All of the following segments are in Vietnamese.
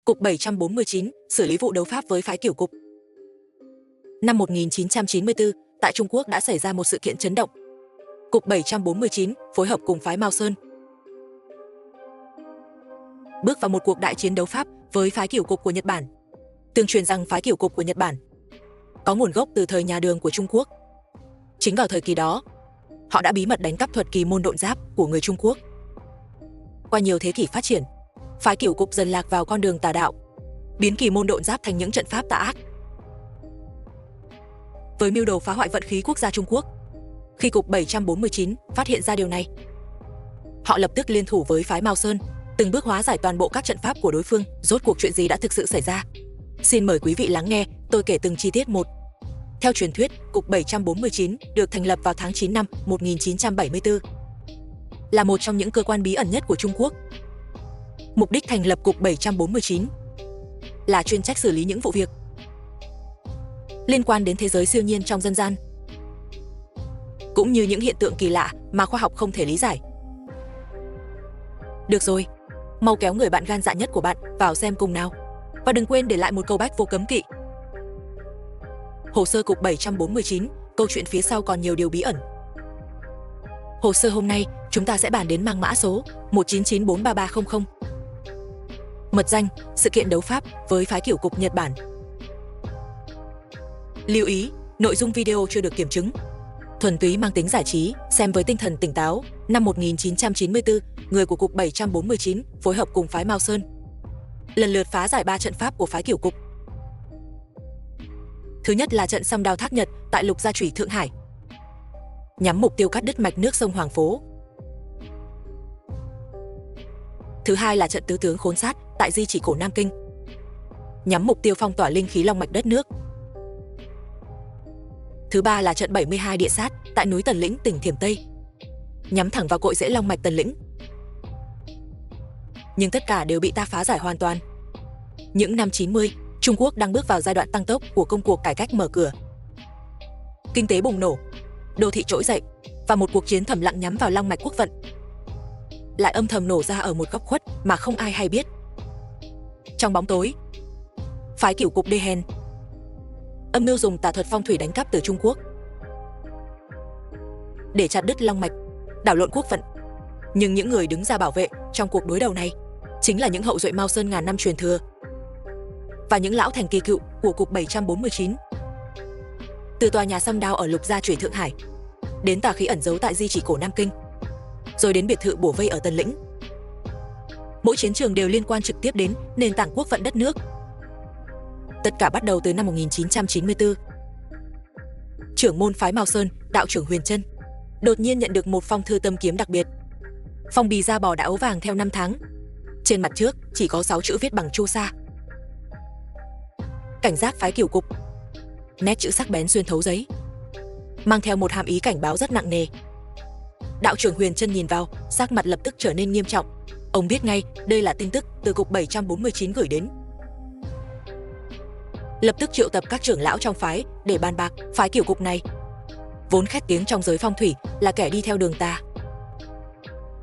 Cục 749 xử lý vụ đấu pháp với phái Cửu Cục. Năm 1994, tại Trung Quốc đã xảy ra một sự kiện chấn động. Cục 749 phối hợp cùng phái Mao Sơn bước vào một cuộc đại chiến đấu pháp với phái Cửu Cục của Nhật Bản. Tương truyền rằng phái Cửu Cục của Nhật Bản có nguồn gốc từ thời nhà Đường của Trung Quốc. Chính vào thời kỳ đó, họ đã bí mật đánh cắp thuật kỳ môn độn giáp của người Trung Quốc. Qua nhiều thế kỷ phát triển, phái Cửu Cục dần lạc vào con đường tà đạo, biến kỳ môn độn giáp thành những trận pháp tà ác. Với mưu đồ phá hoại vận khí quốc gia Trung Quốc, khi Cục 749 phát hiện ra điều này, họ lập tức liên thủ với phái Mao Sơn, từng bước hóa giải toàn bộ các trận pháp của đối phương. Rốt cuộc chuyện gì đã thực sự xảy ra? Xin mời quý vị lắng nghe tôi kể từng chi tiết một. Theo truyền thuyết, Cục 749 được thành lập vào tháng 9 năm 1974, là một trong những cơ quan bí ẩn nhất của Trung Quốc. Mục đích thành lập Cục 749 là chuyên trách xử lý những vụ việc liên quan đến thế giới siêu nhiên trong dân gian, cũng như những hiện tượng kỳ lạ mà khoa học không thể lý giải. Được rồi, mau kéo người bạn gan dạ nhất của bạn vào xem cùng nào. Và đừng quên để lại một câu bách vô cấm kỵ. Hồ sơ Cục 749, câu chuyện phía sau còn nhiều điều bí ẩn. Hồ sơ hôm nay, chúng ta sẽ bàn đến mang mã số 1994330. Mật danh, sự kiện đấu pháp với phái Cửu Cục Nhật Bản. Lưu ý, nội dung video chưa được kiểm chứng, thuần túy mang tính giải trí, xem với tinh thần tỉnh táo. Năm 1994, người của Cục 749 phối hợp cùng phái Mao Sơn lần lượt phá giải 3 trận pháp của phái Cửu Cục. Thứ nhất là trận Song Đao Thác Nhật tại Lục Gia Chủy Thượng Hải, nhắm mục tiêu cắt đứt mạch nước sông Hoàng Phố. Thứ hai là trận Tứ Tướng Khốn Sát tại Di Chỉ Cổ Nam Kinh, nhắm mục tiêu phong tỏa linh khí long mạch đất nước. Thứ ba là trận 72 Địa Sát tại núi Tần Lĩnh, tỉnh Thiểm Tây, nhắm thẳng vào cội rễ long mạch Tần Lĩnh. Nhưng tất cả đều bị ta phá giải hoàn toàn. Những năm 90, Trung Quốc đang bước vào giai đoạn tăng tốc của công cuộc cải cách mở cửa. Kinh tế bùng nổ, đô thị trỗi dậy, và một cuộc chiến thầm lặng nhắm vào long mạch quốc vận lại âm thầm nổ ra ở một góc khuất mà không ai hay biết. Trong bóng tối, phái Cửu Cục đê hèn âm mưu dùng tà thuật phong thủy đánh cắp từ Trung Quốc để chặt đứt long mạch, đảo lộn quốc vận. Nhưng những người đứng ra bảo vệ trong cuộc đối đầu này chính là những hậu duệ Mao Sơn ngàn năm truyền thừa và những lão thành kỳ cựu của Cục 749. Từ tòa nhà Song Đao ở Lục Gia Chủy Thượng Hải, đến tà khí ẩn giấu tại Di Chỉ Cổ Nam Kinh, rồi đến biệt thự bủa vây ở Tần Lĩnh, mỗi chiến trường đều liên quan trực tiếp đến nền tảng quốc vận đất nước. Tất cả bắt đầu từ năm 1994. Trưởng môn phái Mao Sơn, đạo trưởng Huyền Trân, đột nhiên nhận được một phong thư tâm kiếm đặc biệt. Phong bì da bò đã ấu vàng theo năm tháng. Trên mặt trước chỉ có 6 chữ viết bằng chu sa: cảnh giác phái Cửu Cục. Nét chữ sắc bén xuyên thấu giấy, mang theo một hàm ý cảnh báo rất nặng nề. Đạo trưởng Huyền Trân nhìn vào, sắc mặt lập tức trở nên nghiêm trọng. Ông biết ngay đây là tin tức từ Cục 749 gửi đến. Lập tức triệu tập các trưởng lão trong phái để bàn bạc. Phái Cửu Cục này vốn khét tiếng trong giới phong thủy là kẻ đi theo đường tà.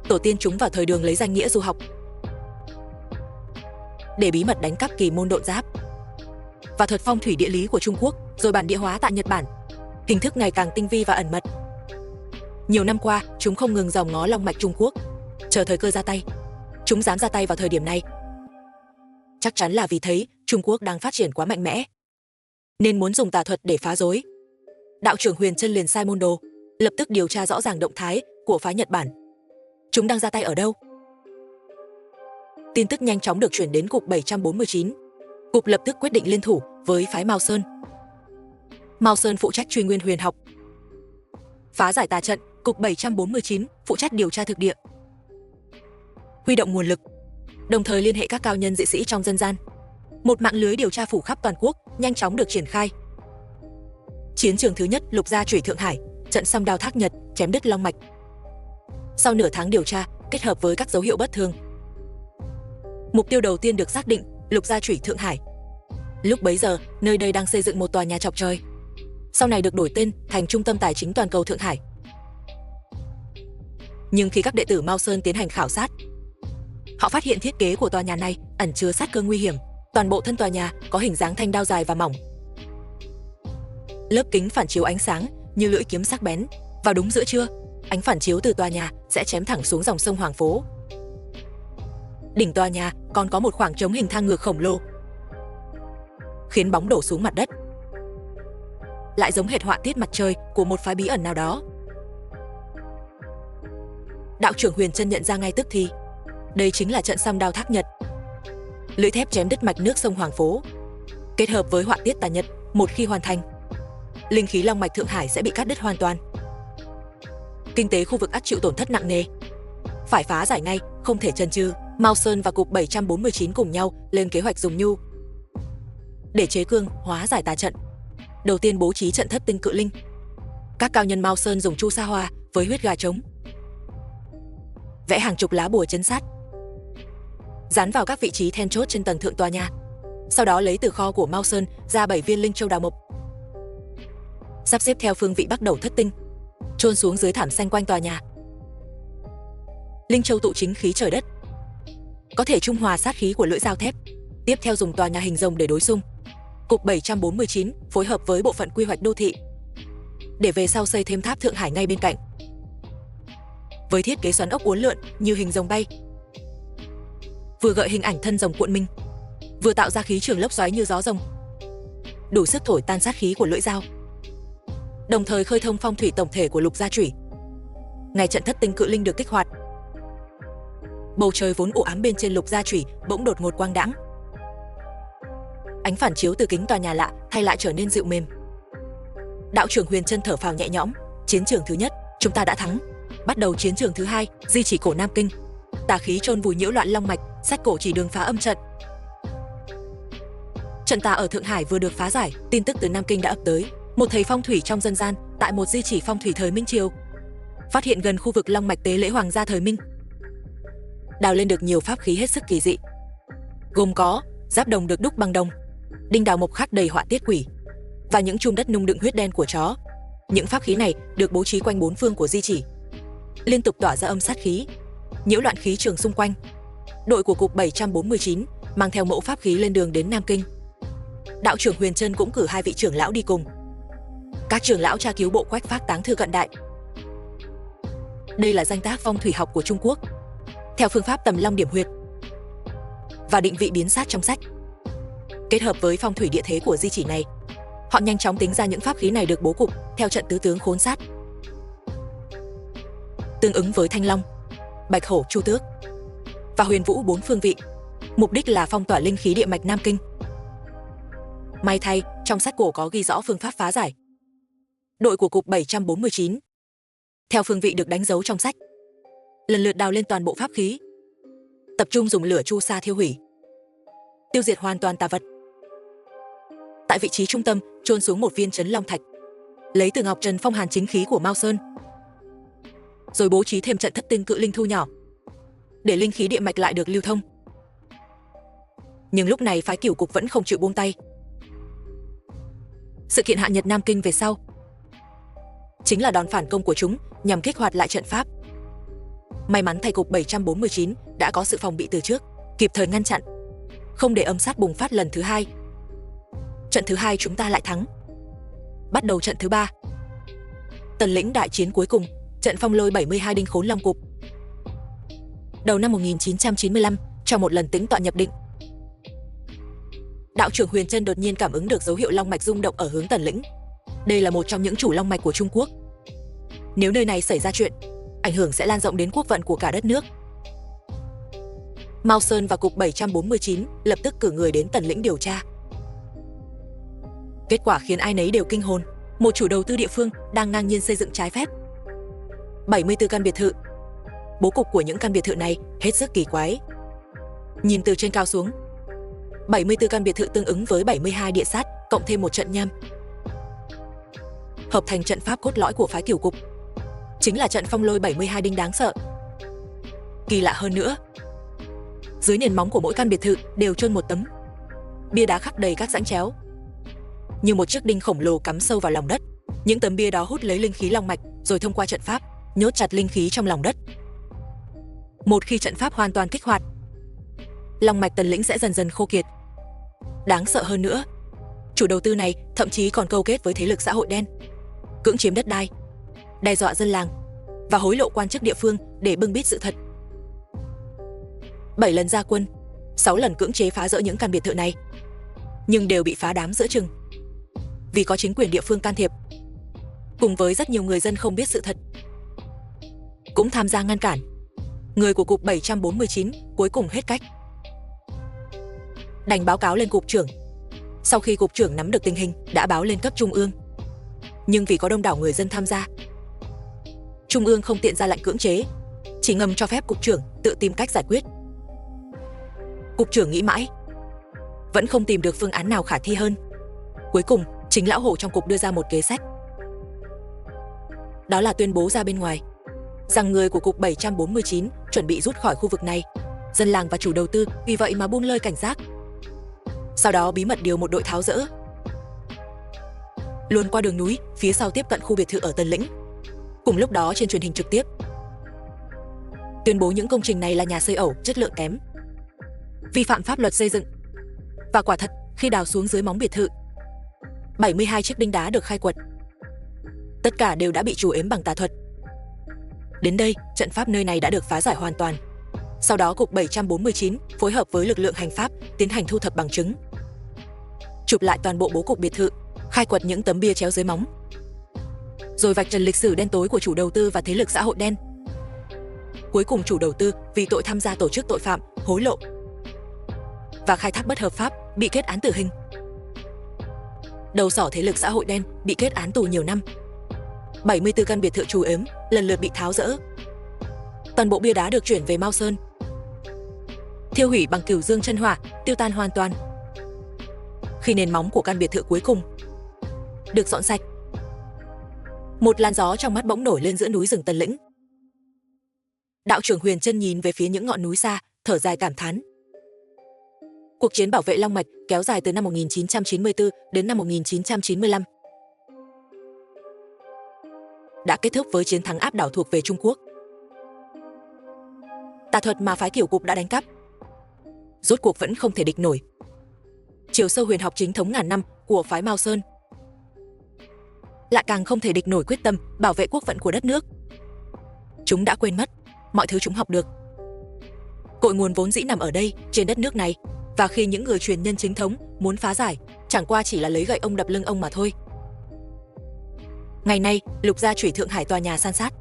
Tổ tiên chúng vào thời Đường lấy danh nghĩa du học để bí mật đánh cắp kỳ môn độn giáp và thuật phong thủy địa lý của Trung Quốc, rồi bản địa hóa tại Nhật Bản. Hình thức ngày càng tinh vi và ẩn mật. Nhiều năm qua, chúng không ngừng dòm ngó long mạch Trung Quốc, chờ thời cơ ra tay. Chúng dám ra tay vào thời điểm này, chắc chắn là vì thấy Trung Quốc đang phát triển quá mạnh mẽ, nên muốn dùng tà thuật để phá rối. Đạo trưởng Huyền Trân liền sai môn đồ lập tức điều tra rõ ràng động thái của phái Nhật Bản. Chúng đang ra tay ở đâu? Tin tức nhanh chóng được chuyển đến Cục 749. Cục lập tức quyết định liên thủ với phái Mao Sơn. Mao Sơn phụ trách truy nguyên huyền học, phá giải tà trận. Cục 749 phụ trách điều tra thực địa, huy động nguồn lực, đồng thời liên hệ các cao nhân dị sĩ trong dân gian. Một mạng lưới điều tra phủ khắp toàn quốc nhanh chóng được triển khai. Chiến trường thứ nhất, Lục Gia Chủy Thượng Hải, trận Song Đao Thác Nhật chém đứt long mạch. Sau nửa tháng điều tra, kết hợp với các dấu hiệu bất thường, mục tiêu đầu tiên được xác định, Lục Gia Chủy Thượng Hải. Lúc bấy giờ, nơi đây đang xây dựng một tòa nhà chọc trời, sau này được đổi tên thành Trung tâm Tài chính Toàn cầu Thượng Hải. Nhưng khi các đệ tử Mao Sơn tiến hành khảo sát, họ phát hiện thiết kế của tòa nhà này ẩn chứa sát cơ nguy hiểm. Toàn bộ thân tòa nhà có hình dáng thanh đao dài và mỏng. Lớp kính phản chiếu ánh sáng như lưỡi kiếm sắc bén. Vào đúng giữa trưa, ánh phản chiếu từ tòa nhà sẽ chém thẳng xuống dòng sông Hoàng Phố. Đỉnh tòa nhà còn có một khoảng trống hình thang ngược khổng lồ, khiến bóng đổ xuống mặt đất. Lại giống hệt họa tiết mặt trời của một phái bí ẩn nào đó. Đạo trưởng Huyền Trân nhận ra ngay tức thì, đây chính là trận song đao Thác Nhật. Lưỡi thép chém đứt mạch nước sông Hoàng Phố, kết hợp với họa tiết tà nhật, một khi hoàn thành, linh khí long mạch Thượng Hải sẽ bị cắt đứt hoàn toàn. Kinh tế khu vực ắt chịu tổn thất nặng nề. Phải phá giải ngay, không thể chần chừ. Mao Sơn và Cục 749 cùng nhau lên kế hoạch dùng nhu để chế cương hóa giải tà trận. Đầu tiên bố trí trận thất tinh cự linh. Các cao nhân Mao Sơn dùng chu sa hoa với huyết gà trống, vẽ hàng chục lá bùa trấn sát, dán vào các vị trí then chốt trên tầng thượng tòa nhà. Sau đó lấy từ kho của Mao Sơn ra 7 viên linh châu đào mộc, sắp xếp theo phương vị bắc đầu thất tinh, chôn xuống dưới thảm xanh quanh tòa nhà. Linh châu tụ chính khí trời đất, có thể trung hòa sát khí của lưỡi dao thép. Tiếp theo dùng tòa nhà hình rồng để đối xung. Cục 749 phối hợp với bộ phận quy hoạch đô thị để về sau xây thêm tháp Thượng Hải ngay bên cạnh, với thiết kế xoắn ốc uốn lượn như hình rồng bay, vừa gợi hình ảnh thân rồng cuộn mình, vừa tạo ra khí trường lốc xoáy như gió rồng, đủ sức thổi tan sát khí của lưỡi dao, đồng thời khơi thông phong thủy tổng thể của Lục Gia Chủy. Ngày trận thất tinh cự linh được kích hoạt, bầu trời vốn u ám bên trên Lục Gia Chủy bỗng đột ngột quang đãng. Ánh phản chiếu từ kính tòa nhà lạ thay lại trở nên dịu mềm. Đạo trưởng Huyền Trân thở phào nhẹ nhõm. Chiến trường thứ nhất, chúng ta đã thắng. Bắt đầu chiến trường thứ hai, di chỉ cổ Nam Kinh. Tà khí chôn vùi nhiễu loạn long mạch, sách cổ chỉ đường phá âm trận. Trận tà ở Thượng Hải vừa được phá giải, tin tức từ Nam Kinh đã ập tới. Một thầy phong thủy trong dân gian, tại một di chỉ phong thủy thời Minh Triều, phát hiện gần khu vực long mạch tế lễ hoàng gia thời Minh, đào lên được nhiều pháp khí hết sức kỳ dị, gồm có giáp đồng được đúc bằng đồng, đinh đào mộc khắc đầy họa tiết quỷ, và những chum đất nung đựng huyết đen của chó. Những pháp khí này được bố trí quanh bốn phương của di chỉ, liên tục tỏa ra âm sát khí, nhiễu loạn khí trường xung quanh. Đội của Cục 749 mang theo mẫu pháp khí lên đường đến Nam Kinh. Đạo trưởng Huyền Trân cũng cử 2 vị trưởng lão đi cùng. Các trưởng lão tra cứu bộ quách phác táng thư cận đại. Đây là danh tác phong thủy học của Trung Quốc, theo phương pháp tầm long điểm huyệt và định vị biến sát trong sách. Kết hợp với phong thủy địa thế của di chỉ này, họ nhanh chóng tính ra những pháp khí này được bố cục theo trận tứ tướng khốn sát, tương ứng với Thanh Long, Bạch Hổ, Chu Tước và Huyền Vũ 4 phương vị. Mục đích là phong tỏa linh khí địa mạch Nam Kinh. May thay, trong sách cổ có ghi rõ phương pháp phá giải. Đội của Cục 749 theo phương vị được đánh dấu trong sách, lần lượt đào lên toàn bộ pháp khí, tập trung dùng lửa chu sa thiêu hủy, tiêu diệt hoàn toàn tà vật. Tại vị trí trung tâm chôn xuống một viên trấn long thạch, lấy từ ngọc trần phong hàn chính khí của Mao Sơn, rồi bố trí thêm trận thất tinh cự linh thu nhỏ, để linh khí địa mạch lại được lưu thông. Nhưng lúc này phái Cửu Cục vẫn không chịu buông tay. Sự kiện hạ nhật Nam Kinh về sau chính là đòn phản công của chúng nhằm kích hoạt lại trận pháp. May mắn thay Cục 749 đã có sự phòng bị từ trước, kịp thời ngăn chặn, không để âm sát bùng phát lần thứ hai. Trận thứ hai chúng ta lại thắng. Bắt đầu trận thứ ba, Tần Lĩnh đại chiến cuối cùng, trận phong lôi 72 đinh khốn long cục. Đầu năm 1995, trong một lần tĩnh tọa nhập định, đạo trưởng Huyền Trân đột nhiên cảm ứng được dấu hiệu long mạch rung động ở hướng Tần Lĩnh. Đây là một trong những chủ long mạch của Trung Quốc. Nếu nơi này xảy ra chuyện, ảnh hưởng sẽ lan rộng đến quốc vận của cả đất nước. Mao Sơn và Cục 749 lập tức cử người đến Tần Lĩnh điều tra. Kết quả khiến ai nấy đều kinh hồn. Một chủ đầu tư địa phương đang ngang nhiên xây dựng trái phép 74 căn biệt thự. Bố cục của những căn biệt thự này hết sức kỳ quái. Nhìn từ trên cao xuống, 74 căn biệt thự tương ứng với 72 địa sát cộng thêm một trận nham, hợp thành trận pháp cốt lõi của phái Cửu Cục, chính là trận phong lôi 72 đinh đáng sợ. Kỳ lạ hơn nữa, dưới nền móng của mỗi căn biệt thự đều chôn một tấm bia đá khắc đầy các rãnh chéo, như một chiếc đinh khổng lồ cắm sâu vào lòng đất. Những tấm bia đó hút lấy linh khí long mạch, rồi thông qua trận pháp nhốt chặt linh khí trong lòng đất. Một khi trận pháp hoàn toàn kích hoạt, long mạch Tần Lĩnh sẽ dần dần khô kiệt, Đáng sợ hơn nữa, chủ đầu tư này thậm chí còn câu kết với thế lực xã hội đen, cưỡng chiếm đất đai, đe dọa dân làng và hối lộ quan chức địa phương để bưng bít sự thật. 7 lần ra quân, 6 lần cưỡng chế phá rỡ những căn biệt thự này, nhưng đều bị phá đám giữa chừng. Vì có chính quyền địa phương can thiệp, cùng với rất nhiều người dân không biết sự thật cũng tham gia ngăn cản, người của cục 749 cuối cùng hết cách, đành báo cáo lên cục trưởng. Sau khi cục trưởng nắm được tình hình, đã báo lên cấp trung ương, nhưng vì có đông đảo người dân tham gia, trung ương không tiện ra lệnh cưỡng chế, chỉ ngầm cho phép cục trưởng tự tìm cách giải quyết. Cục trưởng nghĩ mãi, vẫn không tìm được phương án nào khả thi hơn. Cuối cùng, chính lão hổ trong cục đưa ra một kế sách. Đó là tuyên bố ra bên ngoài rằng người của cục 749 chuẩn bị rút khỏi khu vực này. Dân làng và chủ đầu tư vì vậy mà buông lơi cảnh giác. Sau đó bí mật điều một đội tháo dỡ, luồn qua đường núi phía sau tiếp cận khu biệt thự ở Tân Lĩnh. Cùng lúc đó trên truyền hình trực tiếp tuyên bố những công trình này là nhà xây ẩu, chất lượng kém, vi phạm pháp luật xây dựng. Và quả thật, khi đào xuống dưới móng biệt thự, 72 chiếc đinh đá được khai quật. Tất cả đều đã bị trù ếm bằng tà thuật. Đến đây, trận pháp nơi này đã được phá giải hoàn toàn. Sau đó cục 749 phối hợp với lực lượng hành pháp tiến hành thu thập bằng chứng, chụp lại toàn bộ bố cục biệt thự, khai quật những tấm bia chéo dưới móng, rồi vạch trần lịch sử đen tối của chủ đầu tư và thế lực xã hội đen. Cuối cùng chủ đầu tư vì tội tham gia tổ chức tội phạm, hối lộ và khai thác bất hợp pháp bị kết án tử hình. Đầu sỏ thế lực xã hội đen bị kết án tù nhiều năm. 74 căn biệt thự trù ếm lần lượt bị tháo dỡ. Toàn bộ bia đá được chuyển về Mao Sơn, thiêu hủy bằng cửu dương chân hỏa, tiêu tan hoàn toàn. Khi nền móng của căn biệt thự cuối cùng được dọn sạch, một làn gió trong mắt bỗng nổi lên giữa núi rừng Tân Lĩnh. Đạo trưởng Huyền Trân nhìn về phía những ngọn núi xa, thở dài cảm thán. Cuộc chiến bảo vệ Long Mạch kéo dài từ năm 1994 đến năm 1995. Đã kết thúc với chiến thắng áp đảo thuộc về Trung Quốc. Tà thuật mà phái Kiểu Cục đã đánh cắp, rốt cuộc vẫn không thể địch nổi. Chiều sâu huyền học chính thống ngàn năm của phái Mao Sơn lại càng không thể địch nổi quyết tâm bảo vệ quốc vận của đất nước. Chúng đã quên mất mọi thứ chúng học được. Cội nguồn vốn dĩ nằm ở đây, trên đất nước này, và khi những người truyền nhân chính thống muốn phá giải, chẳng qua chỉ là lấy gậy ông đập lưng ông mà thôi. Ngày nay, Lục gia Chủy Thượng Hải tòa nhà san sát,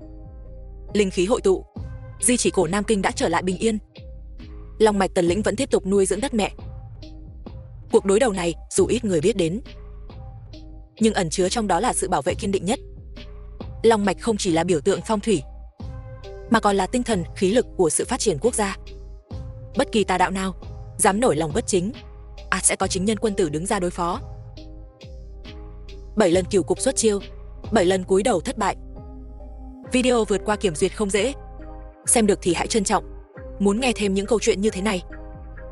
linh khí hội tụ, di chỉ cổ Nam Kinh đã trở lại bình yên. Long mạch Tần Lĩnh vẫn tiếp tục nuôi dưỡng đất mẹ. Cuộc đối đầu này dù ít người biết đến, nhưng ẩn chứa trong đó là sự bảo vệ kiên định nhất. Long mạch không chỉ là biểu tượng phong thủy, mà còn là tinh thần, khí lực của sự phát triển quốc gia. Bất kỳ tà đạo nào dám nổi lòng bất chính, sẽ có chính nhân quân tử đứng ra đối phó. 7 lần Cửu Cục xuất chiêu, 7 lần cúi đầu thất bại. Video vượt qua kiểm duyệt không dễ. Xem được thì hãy trân trọng. Muốn nghe thêm những câu chuyện như thế này,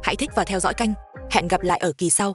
hãy thích và theo dõi kênh. Hẹn gặp lại ở kỳ sau.